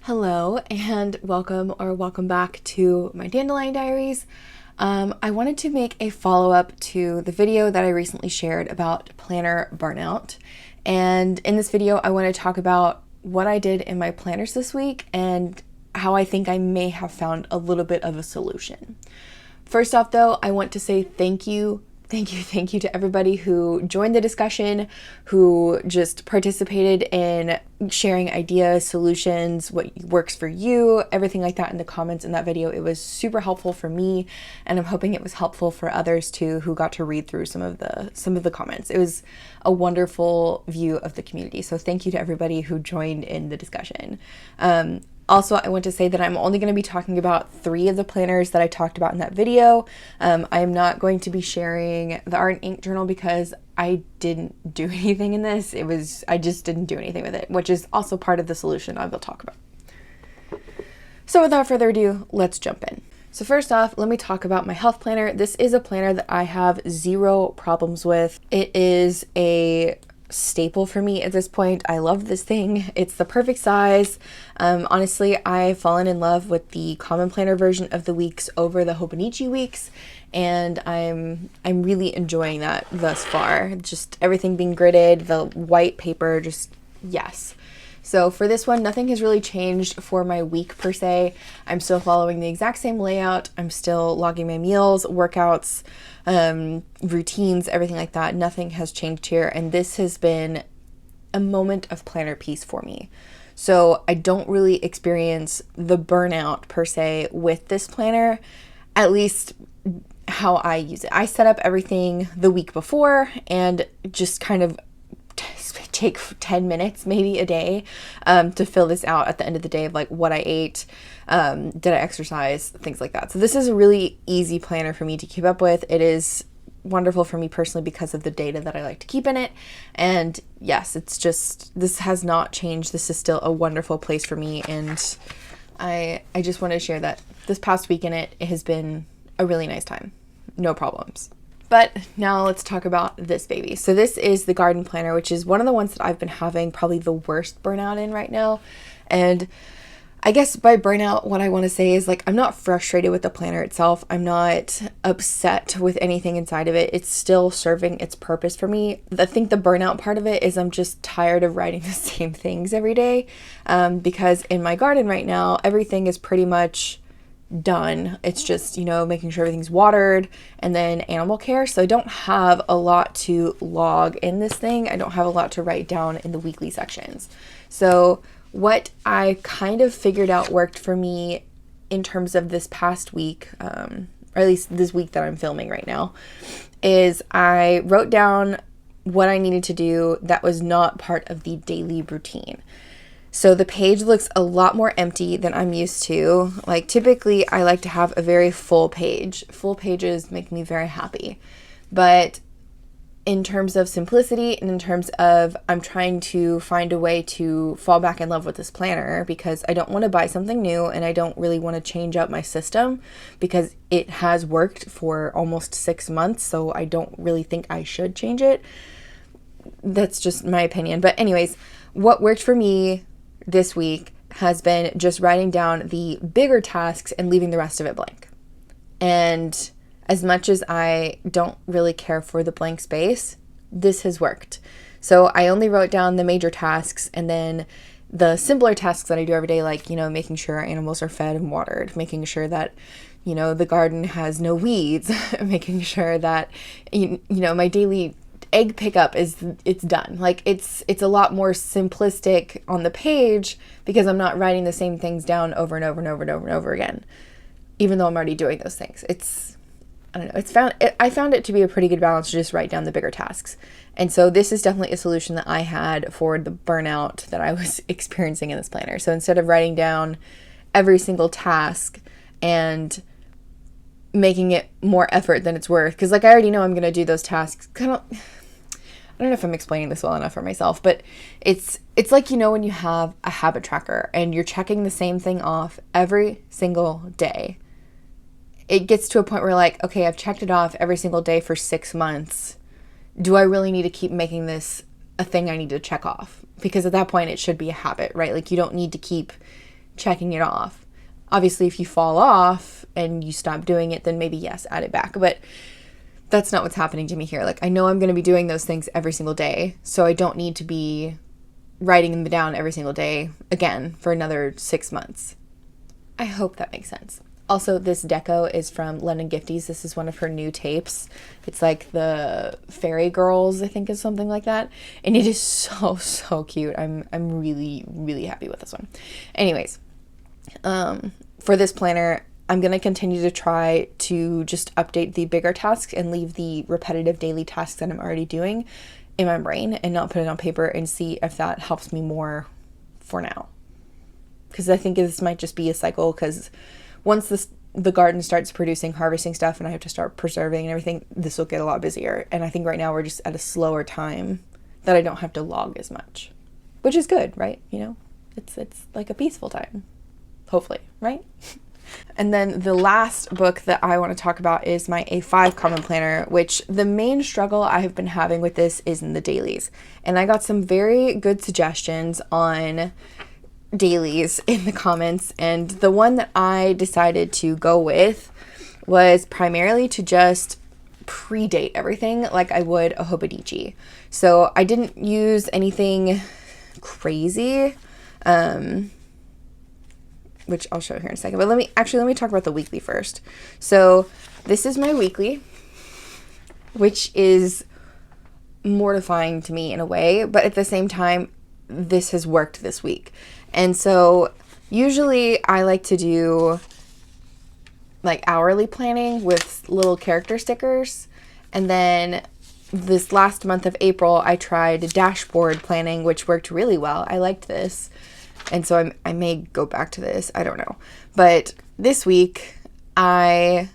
Hello and welcome back to my Dandelion Diaries. I wanted to make a follow-up to the video that I recently shared about planner burnout. And in this video, I want to talk about what I did in my planners this week and how I think I may have found a little bit of a solution. First off though, I want to say thank you to everybody who joined the discussion, who just participated in sharing ideas, solutions, what works for you, everything like that in the comments in that video. It was super helpful for me, and I'm hoping it was helpful for others too who got to read through some of the comments. It was a wonderful view of the community. So thank you to everybody who joined in the discussion. Also, I want to say that I'm only going to be talking about 3 of the planners that I talked about in that video. I am not going to be sharing the art and ink journal because I didn't do anything in this. I just didn't do anything with it, which is also part of the solution I will talk about. So without further ado, let's jump in. So first off, let me talk about my health planner. This is a planner that I have 0 problems with. It is a staple for me at this point. I love this thing. It's the perfect size. Honestly, I've fallen in love with the common planner version of the weeks over the Hobonichi weeks, and I'm really enjoying that thus far. Just everything being gridded, the white paper, just yes. So for this one, nothing has really changed for my week per se. I'm still following the exact same layout. I'm still logging my meals, workouts, routines, everything like that. Nothing has changed here. And this has been a moment of planner peace for me. So I don't really experience the burnout per se with this planner, at least how I use it. I set up everything the week before and just kind of take 10 minutes maybe a day to fill this out at the end of the day of like what I ate, did I exercise, things like that. So this is a really easy planner for me to keep up with. It is wonderful for me personally because of the data that I like to keep in it. And yes, it's just, this has not changed. This is still a wonderful place for me. And I just want to share that this past week in it has been a really nice time. No problems. But now let's talk about this baby. So this is the garden planner, which is one of the ones that I've been having probably the worst burnout in right now. And I guess by burnout, what I want to say is like, I'm not frustrated with the planner itself. I'm not upset with anything inside of it. It's still serving its purpose for me. I think the burnout part of it is I'm just tired of writing the same things every day. Because in my garden right now, everything is pretty much done. It's just, making sure everything's watered and then animal care. So I don't have a lot to log in this thing. I don't have a lot to write down in the weekly sections. So what I kind of figured out worked for me in terms of this past week, or at least this week that I'm filming right now, is I wrote down what I needed to do that was not part of the daily routine. So the page looks a lot more empty than I'm used to. Like typically I like to have a very full page. Full pages make me very happy. But in terms of simplicity and in terms of I'm trying to find a way to fall back in love with this planner because I don't want to buy something new and I don't really want to change up my system because it has worked for almost 6 months. So I don't really think I should change it. That's just my opinion. But anyways, what worked for me this week has been just writing down the bigger tasks and leaving the rest of it blank. And as much as I don't really care for the blank space, this has worked. So I only wrote down the major tasks and then the simpler tasks that I do every day, like, making sure our animals are fed and watered, making sure that, the garden has no weeds, making sure that, my daily egg pickup it's done. Like it's a lot more simplistic on the page because I'm not writing the same things down over and over and over and over and over again, even though I'm already doing those things. I don't know. I found it to be a pretty good balance to just write down the bigger tasks. And so this is definitely a solution that I had for the burnout that I was experiencing in this planner. So instead of writing down every single task and making it more effort than it's worth, because like I already know I'm going to do those tasks. I don't know if I'm explaining this well enough for myself, but it's like, when you have a habit tracker and you're checking the same thing off every single day. It gets to a point where like, okay, I've checked it off every single day for 6 months. Do I really need to keep making this a thing I need to check off? Because at that point it should be a habit, right? Like you don't need to keep checking it off. Obviously, if you fall off and you stop doing it, then maybe yes, add it back. But that's not what's happening to me here. Like, I know I'm going to be doing those things every single day, so I don't need to be writing them down every single day again for another 6 months. I hope that makes sense. Also, this deco is from 𝗦𝘃𝗃𝗃𝗃. This is one of her new tapes. It's like the Fairy Girls, I think is something like that. And it is so, so cute. I'm really, really happy with this one. Anyways, for this planner, I'm going to continue to try to just update the bigger tasks and leave the repetitive daily tasks that I'm already doing in my brain and not put it on paper, and see if that helps me more for now. Because I think this might just be a cycle, because once the garden starts producing harvesting stuff and I have to start preserving and everything, this will get a lot busier. And I think right now we're just at a slower time that I don't have to log as much, which is good, right? You know, it's like a peaceful time, hopefully, right? And then the last book that I want to talk about is my A5 Common Planner, which the main struggle I have been having with this is in the dailies. And I got some very good suggestions on dailies in the comments, and the one that I decided to go with was primarily to just predate everything like I would a 𝗦𝘃𝗃𝗃𝗁. So I didn't use anything crazy, which I'll show here in a second. But let me talk about the weekly first. So this is my weekly, which is mortifying to me in a way, but at the same time, this has worked this week. And so usually I like to do like hourly planning with little character stickers. And then this last month of April, I tried dashboard planning, which worked really well. I liked this. And so I may go back to this. I don't know. But this week, I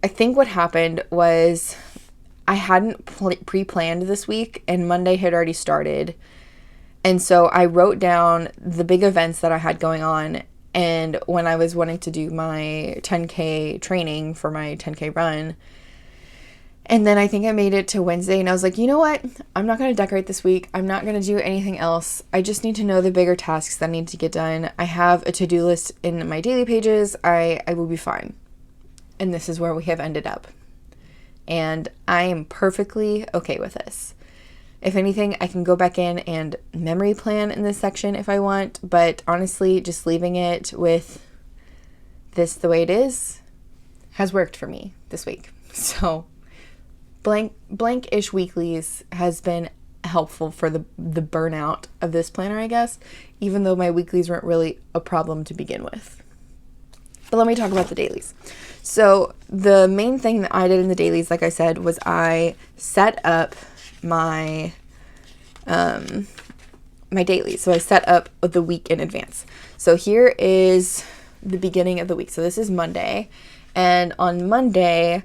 think what happened was I hadn't pre-planned this week, and Monday had already started. And so I wrote down the big events that I had going on, and when I was wanting to do my 10K training for my 10K run. And then I think I made it to Wednesday, and I was like, you know what? I'm not going to decorate this week. I'm not going to do anything else. I just need to know the bigger tasks that I need to get done. I have a to-do list in my daily pages. I will be fine. And this is where we have ended up. And I am perfectly okay with this. If anything, I can go back in and memory plan in this section if I want, but honestly, just leaving it with this the way it is has worked for me this week. So blank-ish weeklies has been helpful for the burnout of this planner, I guess, even though my weeklies weren't really a problem to begin with. But let me talk about the dailies. So the main thing that I did in the dailies, like I said, was I set up my my dailies. So I set up the week in advance. So here is the beginning of the week. So this is Monday, and on Monday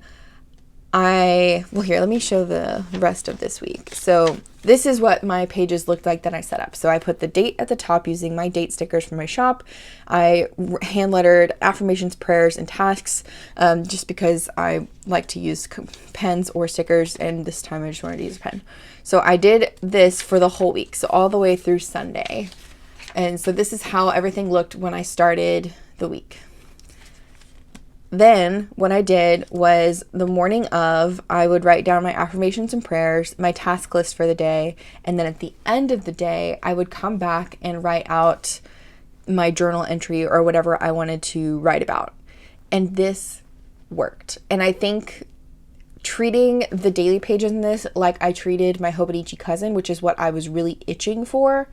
here, let me show the rest of this week. So this is what my pages looked like that I set up. So I put the date at the top using my date stickers from my shop. I hand lettered affirmations, prayers, and tasks, just because I like to use pens or stickers, and this time I just wanted to use a pen. So I did this for the whole week, so all the way through Sunday. And so this is how everything looked when I started the week. Then what I did was the morning of, I would write down my affirmations and prayers, my task list for the day, and then at the end of the day, I would come back and write out my journal entry or whatever I wanted to write about. And this worked. And I think treating the daily pages in this like I treated my 𝗦𝘃𝗃𝗃𝗁 cousin, which is what I was really itching for,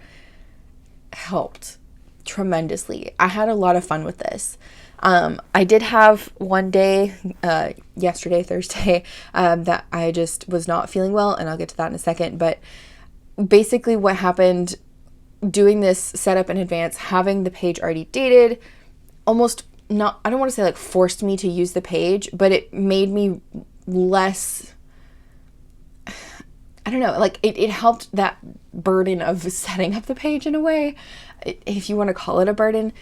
helped tremendously. I had a lot of fun with this. I did have one day, yesterday, Thursday, that I just was not feeling well, and I'll get to that in a second. But basically what happened doing this setup in advance, having the page already dated, almost not, I don't want to say like forced me to use the page, but it made me less, I don't know, like it helped that burden of setting up the page in a way, if you want to call it a burden.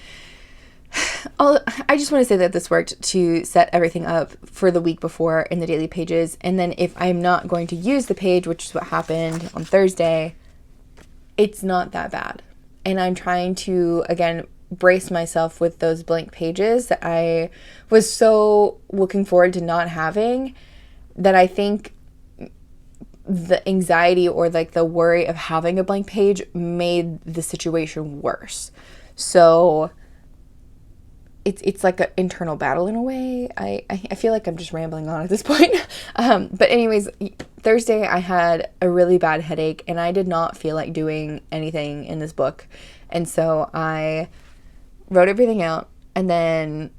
I just want to say that this worked to set everything up for the week before in the daily pages. And then if I'm not going to use the page, which is what happened on Thursday, it's not that bad. And I'm trying to, again, brace myself with those blank pages that I was so looking forward to not having, that I think the anxiety or like the worry of having a blank page made the situation worse. So it's like an internal battle in a way. I feel like I'm just rambling on at this point. But anyways, Thursday I had a really bad headache and I did not feel like doing anything in this book. And so I wrote everything out, and then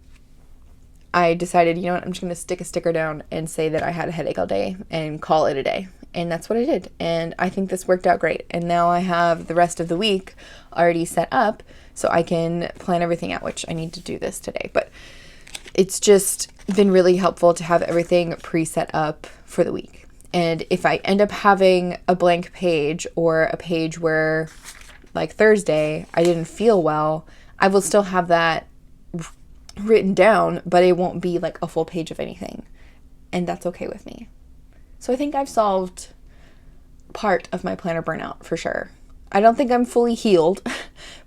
I decided, you know what, I'm just going to stick a sticker down and say that I had a headache all day and call it a day. And that's what I did. And I think this worked out great. And now I have the rest of the week already set up so I can plan everything out, which I need to do this today. But it's just been really helpful to have everything pre-set up for the week. And if I end up having a blank page or a page where, like Thursday, I didn't feel well, I will still have that written down, but it won't be like a full page of anything. And that's okay with me. So I think I've solved part of my planner burnout for sure. I don't think I'm fully healed,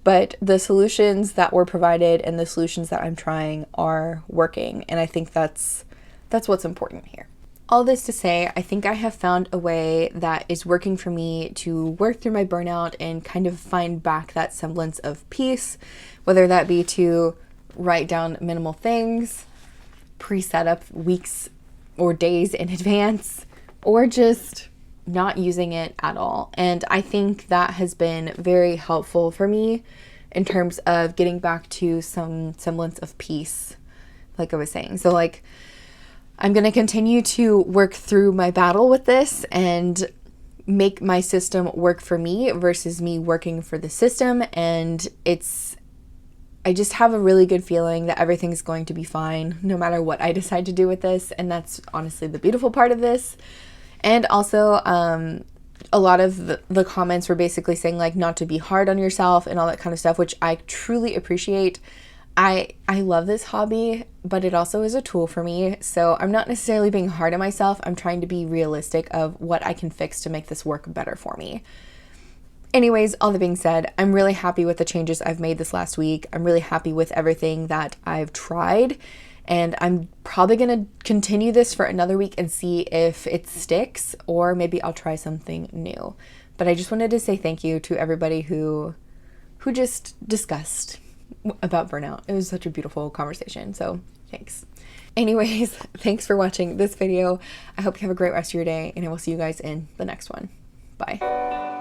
but the solutions that were provided and the solutions that I'm trying are working. And I think that's what's important here. All this to say, I think I have found a way that is working for me to work through my burnout and kind of find back that semblance of peace, whether that be to write down minimal things, pre-set up weeks or days in advance, or just not using it at all. And I think that has been very helpful for me in terms of getting back to some semblance of peace, like I was saying. So like, I'm going to continue to work through my battle with this and make my system work for me versus me working for the system. And I just have a really good feeling that everything's going to be fine no matter what I decide to do with this. And that's honestly the beautiful part of this. And also, a lot of the comments were basically saying like not to be hard on yourself and all that kind of stuff, which I truly appreciate. I love this hobby, but it also is a tool for me. So I'm not necessarily being hard on myself. I'm trying to be realistic of what I can fix to make this work better for me. Anyways, all that being said, I'm really happy with the changes I've made this last week. I'm really happy with everything that I've tried. And I'm probably going to continue this for another week and see if it sticks, or maybe I'll try something new. But I just wanted to say thank you to everybody who just discussed about burnout. It was such a beautiful conversation. So thanks. Anyways, thanks for watching this video. I hope you have a great rest of your day, and I will see you guys in the next one. Bye.